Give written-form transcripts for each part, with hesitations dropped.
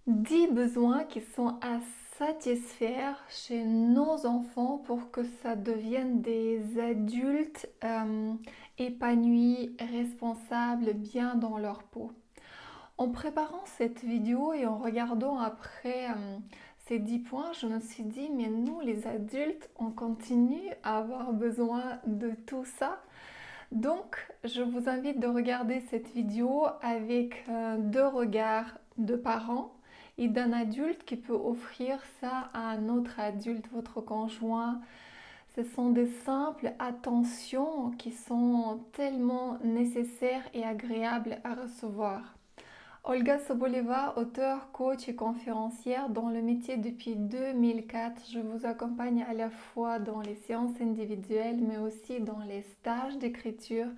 10 besoins qui sont à satisfaire chez nos enfants pour que ça devienne des adultes épanouis, responsables, bien dans leur peau. En préparant cette vidéo et en regardant après ces 10 points, je me suis dit, mais nous les adultes, on continue à avoir besoin de tout ça. Donc, je vous invite de regarder cette vidéo avec deux regards de parents et d'un adulte qui peut offrir ça à un autre adulte, votre conjoint. Ce sont des simples attentions qui sont tellement nécessaires et agréables à recevoir. Olga Soboleva, auteure, coach et conférencière dans le métier depuis 2004, je vous accompagne à la fois dans les séances individuelles mais aussi dans les stages d'écriture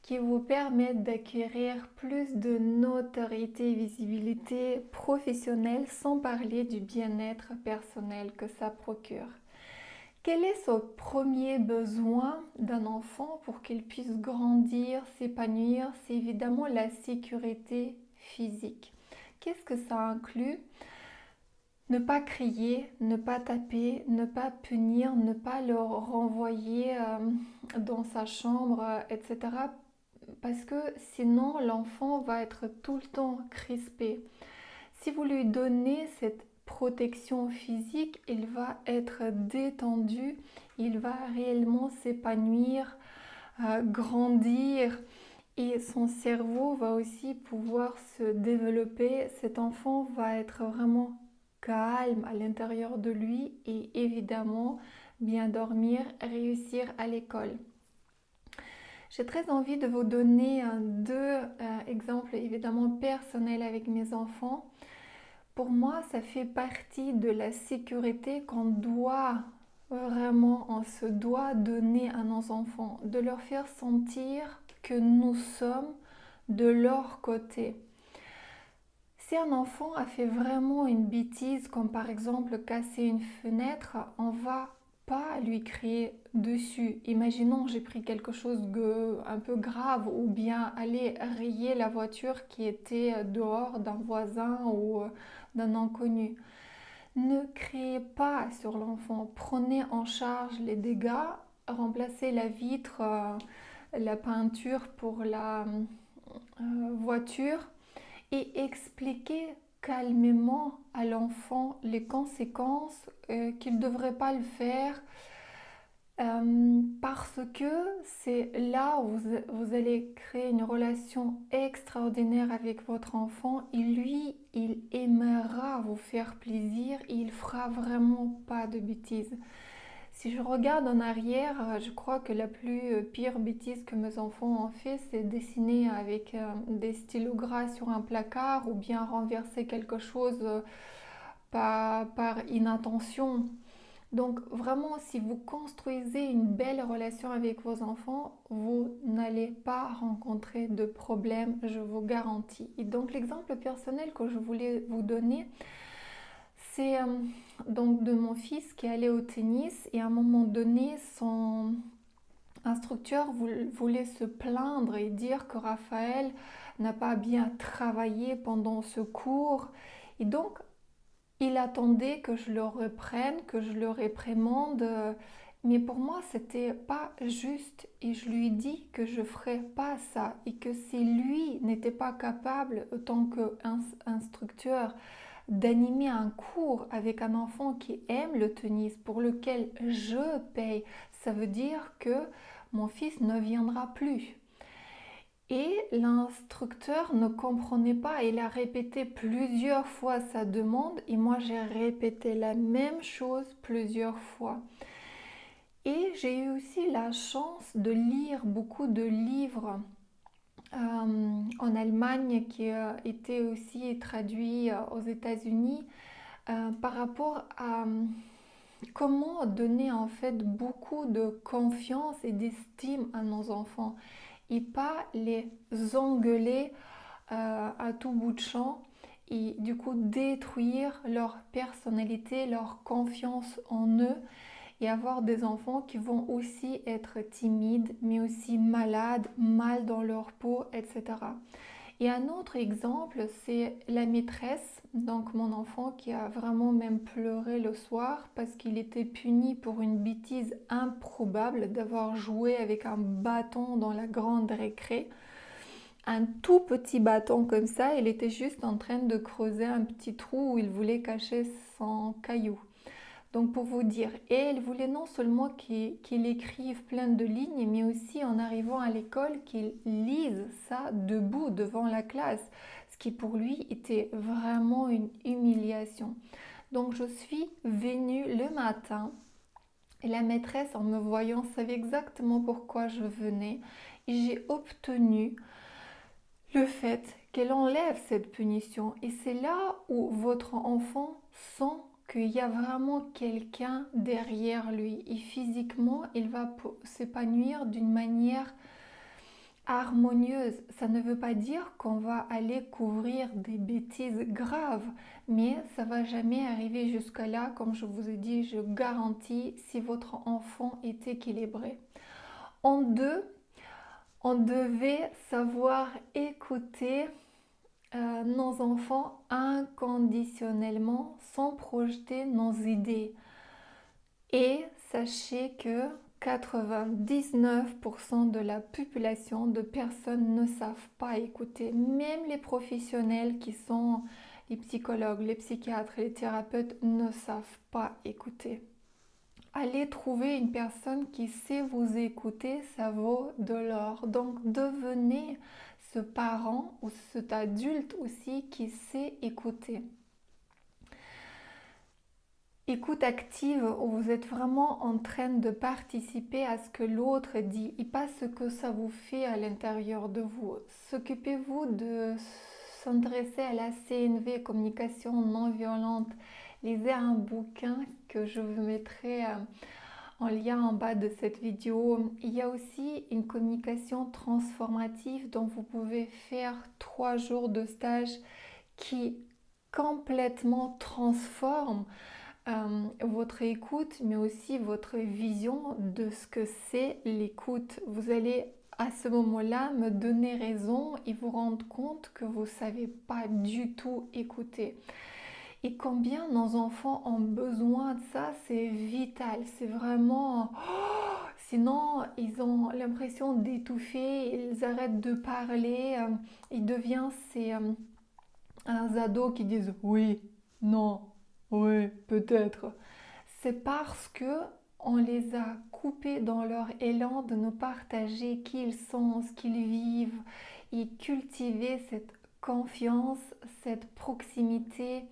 qui vous permettent d'acquérir plus de notoriété et visibilité professionnelle sans parler du bien-être personnel que ça procure. Quel est ce premier besoin d'un enfant pour qu'il puisse grandir, s'épanouir? C'est évidemment la sécurité physique. Qu'est-ce que ça inclut? Ne pas crier, ne pas taper, ne pas punir, ne pas le renvoyer dans sa chambre, etc. Parce que sinon l'enfant va être tout le temps crispé. Si vous lui donnez cette protection physique, il va être détendu, il va réellement s'épanouir, grandir et son cerveau va aussi pouvoir se développer. Cet enfant va être vraiment calme à l'intérieur de lui et évidemment bien dormir, réussir à l'école. J'ai très envie de vous donner deux exemples évidemment personnels avec mes enfants. Pour moi, ça fait partie de la sécurité qu'on doit vraiment, on se doit donner à nos enfants, de leur faire sentir que nous sommes de leur côté. Si un enfant a fait vraiment une bêtise, comme par exemple casser une fenêtre, on va pas lui crier dessus. Imaginons j'ai pris quelque chose de un peu grave ou bien aller rayer la voiture qui était dehors d'un voisin ou d'un inconnu. Ne criez pas sur l'enfant. Prenez en charge les dégâts, remplacez la vitre, la peinture pour la voiture et expliquer calmement à l'enfant les conséquences qu'il ne devrait pas le faire parce que c'est là où vous allez créer une relation extraordinaire avec votre enfant et lui, il aimera vous faire plaisir et il fera vraiment pas de bêtises. Si je regarde en arrière, je crois que la plus pire bêtise que mes enfants ont fait, c'est dessiner avec des stylos gras sur un placard ou bien renverser quelque chose par inattention. Donc vraiment, si vous construisez une belle relation avec vos enfants, vous n'allez pas rencontrer de problème, je vous garantis. Et donc l'exemple personnel que je voulais vous donner, c'est donc de mon fils qui allait au tennis et à un moment donné, son instructeur voulait se plaindre et dire que Raphaël n'a pas bien travaillé pendant ce cours. Et donc, il attendait que je le reprenne, que je le réprimande. Mais pour moi, c'était pas juste. Et je lui dis que je ferais pas ça. Et que si lui n'était pas capable, autant qu'instructeur, d'animer un cours avec un enfant qui aime le tennis, pour lequel je paye, ça veut dire que mon fils ne viendra plus. Et l'instructeur ne comprenait pas, il a répété plusieurs fois sa demande et moi j'ai répété la même chose plusieurs fois. Et j'ai eu aussi la chance de lire beaucoup de livres en Allemagne qui étaient aussi traduits aux États-Unis par rapport à comment donner en fait beaucoup de confiance et d'estime à nos enfants et pas les engueuler à tout bout de champ et du coup détruire leur personnalité, leur confiance en eux et avoir des enfants qui vont aussi être timides mais aussi malades, mal dans leur peau, etc. Et un autre exemple, c'est la maîtresse, donc mon enfant qui a vraiment même pleuré le soir parce qu'il était puni pour une bêtise improbable d'avoir joué avec un bâton dans la grande récré. Un tout petit bâton comme ça, il était juste en train de creuser un petit trou où il voulait cacher son caillou. Donc pour vous dire, et elle voulait non seulement qu'il écrive plein de lignes, mais aussi en arrivant à l'école qu'il lise ça debout devant la classe, ce qui pour lui était vraiment une humiliation. Donc je suis venue le matin et la maîtresse en me voyant savait exactement pourquoi je venais et j'ai obtenu le fait qu'elle enlève cette punition. Et c'est là où votre enfant sent qu'il y a vraiment quelqu'un derrière lui. Et physiquement, il va s'épanouir d'une manière harmonieuse. Ça ne veut pas dire qu'on va aller couvrir des bêtises graves, mais ça va jamais arriver jusque là. Comme je vous ai dit, je garantis si votre enfant est équilibré. En deux, on devait savoir écouter nos enfants inconditionnellement sans projeter nos idées. Et sachez que 99% de la population de personnes ne savent pas écouter. Même les professionnels qui sont les psychologues, les psychiatres, les thérapeutes ne savent pas écouter. Allez trouver une personne qui sait vous écouter, ça vaut de l'or. Donc devenez ce parent ou cet adulte aussi qui sait écouter. Écoute active où vous êtes vraiment en train de participer à ce que l'autre dit et pas ce que ça vous fait à l'intérieur de vous. S'occupez-vous de s'intéresser à la CNV, communication non violente. Lisez un bouquin que je vous mettrai en lien en bas de cette vidéo. Il y a aussi une communication transformative dont vous pouvez faire 3 jours de stage qui complètement transforme votre écoute, mais aussi votre vision de ce que c'est l'écoute. Vous allez à ce moment-là me donner raison et vous rendre compte que vous ne savez pas du tout écouter. Et combien nos enfants ont besoin de ça, c'est vital, c'est vraiment... sinon, ils ont l'impression d'étouffer, ils arrêtent de parler, ils deviennent ces ados qui disent oui, non, oui, peut-être. C'est parce que on les a coupés dans leur élan de nous partager qui ils sont, ce qu'ils vivent et cultiver cette confiance, cette proximité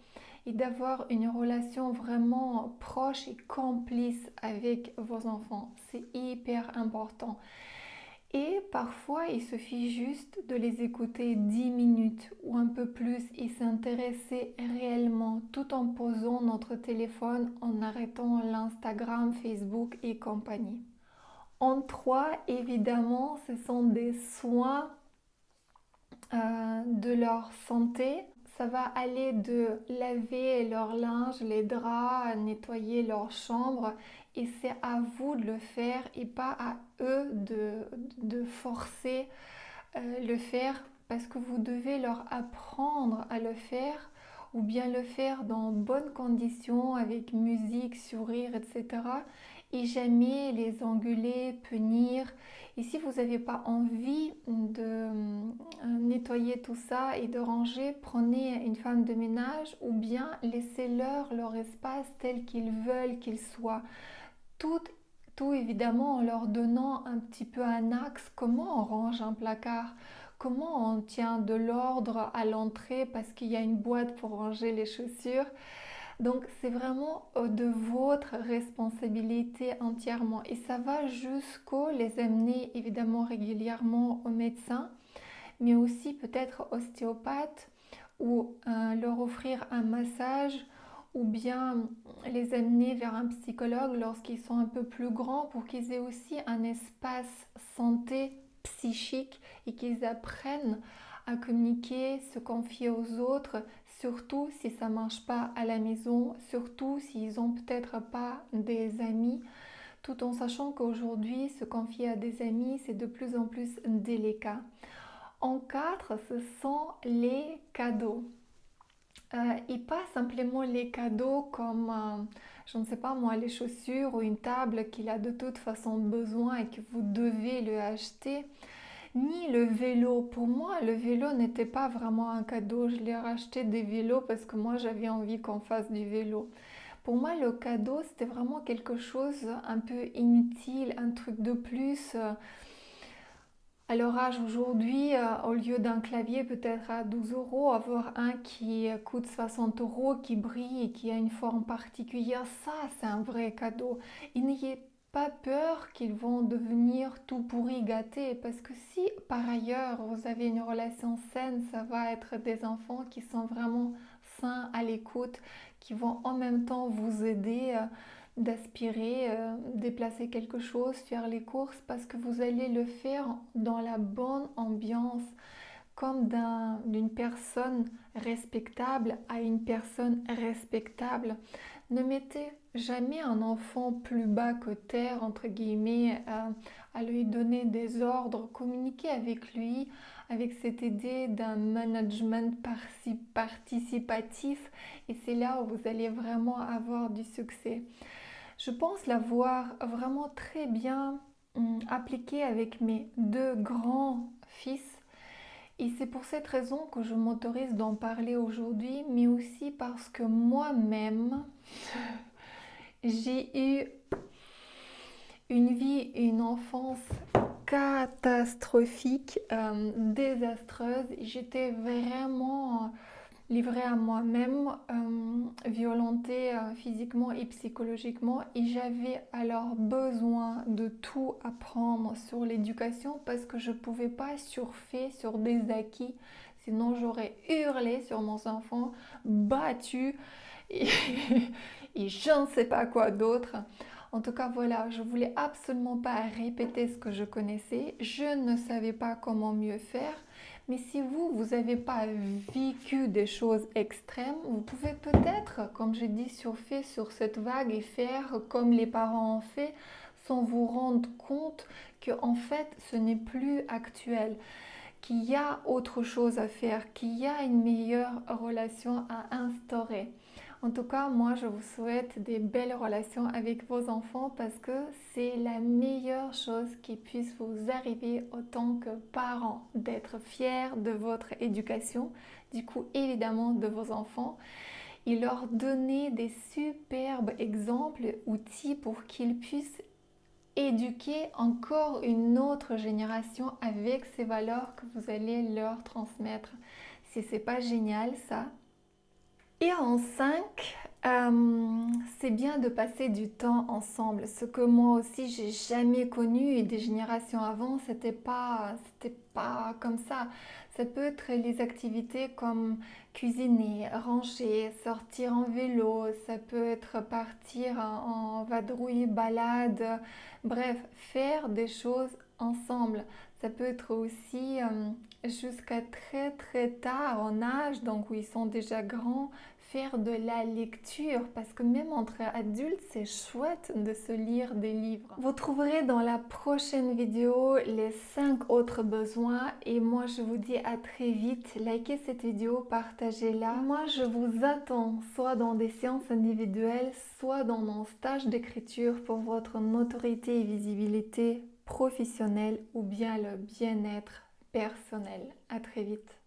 et d'avoir une relation vraiment proche et complice avec vos enfants. C'est hyper important. Et parfois, il suffit juste de les écouter 10 minutes ou un peu plus et s'intéresser réellement tout en posant notre téléphone, en arrêtant l'Instagram, Facebook et compagnie. En 3, évidemment, ce sont des soins de leur santé. Ça va aller de laver leur linge, les draps, nettoyer leur chambre et c'est à vous de le faire et pas à eux de forcer le faire parce que vous devez leur apprendre à le faire ou bien le faire dans bonnes conditions avec musique, sourire, etc. Et jamais les engueuler, punir. Et si vous n'avez pas envie de nettoyer tout ça et de ranger, prenez une femme de ménage ou bien laissez-leur leur espace tel qu'ils veulent qu'il soit. Tout, tout évidemment en leur donnant un petit peu un axe. Comment on range un placard? Comment on tient de l'ordre à l'entrée parce qu'il y a une boîte pour ranger les chaussures? Donc c'est vraiment de votre responsabilité entièrement et ça va jusqu'au les amener évidemment régulièrement au médecin, mais aussi peut-être ostéopathe ou leur offrir un massage ou bien les amener vers un psychologue lorsqu'ils sont un peu plus grands pour qu'ils aient aussi un espace santé psychique et qu'ils apprennent à communiquer, se confier aux autres, surtout si ça ne marche pas à la maison, surtout s'ils n'ont peut-être pas des amis, tout en sachant qu'aujourd'hui, se confier à des amis, c'est de plus en plus délicat. En 4, ce sont les cadeaux. Et pas simplement les cadeaux comme, je ne sais pas moi, les chaussures ou une table qu'il a de toute façon besoin et que vous devez lui acheter, ni le vélo. Pour moi, le vélo n'était pas vraiment un cadeau. Je lui ai racheté des vélos parce que moi, j'avais envie qu'on fasse du vélo. Pour moi, le cadeau, c'était vraiment quelque chose un peu inutile, un truc de plus. À leur âge aujourd'hui, au lieu d'un clavier peut-être à 12 euros, avoir un qui coûte 60 euros, qui brille et qui a une forme particulière, ça c'est un vrai cadeau. Et n'ayez pas peur qu'ils vont devenir tout pourris gâtés, parce que si par ailleurs vous avez une relation saine, ça va être des enfants qui sont vraiment sains, à l'écoute, qui vont en même temps vous aider d'aspirer, déplacer quelque chose, faire les courses, parce que vous allez le faire dans la bonne ambiance, comme d'une personne respectable à une personne respectable. Ne mettez jamais un enfant plus bas que terre, entre guillemets, à lui donner des ordres. Communiquez avec lui avec cette idée d'un management participatif, et c'est là où vous allez vraiment avoir du succès. Je pense l'avoir vraiment très bien appliqué avec mes deux grands fils. Et c'est pour cette raison que je m'autorise d'en parler aujourd'hui, mais aussi parce que moi-même, j'ai eu une vie, une enfance catastrophique, désastreuse. J'étais vraiment livrée à moi-même, violentée physiquement et psychologiquement, et j'avais alors besoin de tout apprendre sur l'éducation parce que je ne pouvais pas surfer sur des acquis, sinon j'aurais hurlé sur mon enfant, battu et, et je ne sais pas quoi d'autre. En tout cas, voilà, je voulais absolument pas répéter ce que je connaissais, je ne savais pas comment mieux faire. Mais si vous n'avez pas vécu des choses extrêmes, vous pouvez peut-être, comme j'ai dit, surfer sur cette vague et faire comme les parents ont fait, sans vous rendre compte que en fait, ce n'est plus actuel, qu'il y a autre chose à faire, qu'il y a une meilleure relation à instaurer. En tout cas, moi, je vous souhaite des belles relations avec vos enfants parce que c'est la meilleure chose qui puisse vous arriver en tant que parent, d'être fier de votre éducation, du coup, évidemment, de vos enfants, et leur donner des superbes exemples, outils pour qu'ils puissent éduquer encore une autre génération avec ces valeurs que vous allez leur transmettre. Si c'est pas génial, ça. Et en 5, c'est bien de passer du temps ensemble. Ce que moi aussi j'ai jamais connu et des générations avant, c'était pas comme ça. Ça peut être les activités comme cuisiner, ranger, sortir en vélo, ça peut être partir en vadrouille, balade, bref, faire des choses ensemble. Ça peut être aussi jusqu'à très très tard en âge, donc où ils sont déjà grands, faire de la lecture, parce que même entre adultes, c'est chouette de se lire des livres. Vous trouverez dans la prochaine vidéo les 5 autres besoins, et moi je vous dis à très vite. Likez cette vidéo, partagez-la. Moi je vous attends soit dans des séances individuelles, soit dans mon stage d'écriture pour votre notoriété et visibilité professionnelle ou bien le bien-être personnel. À très vite.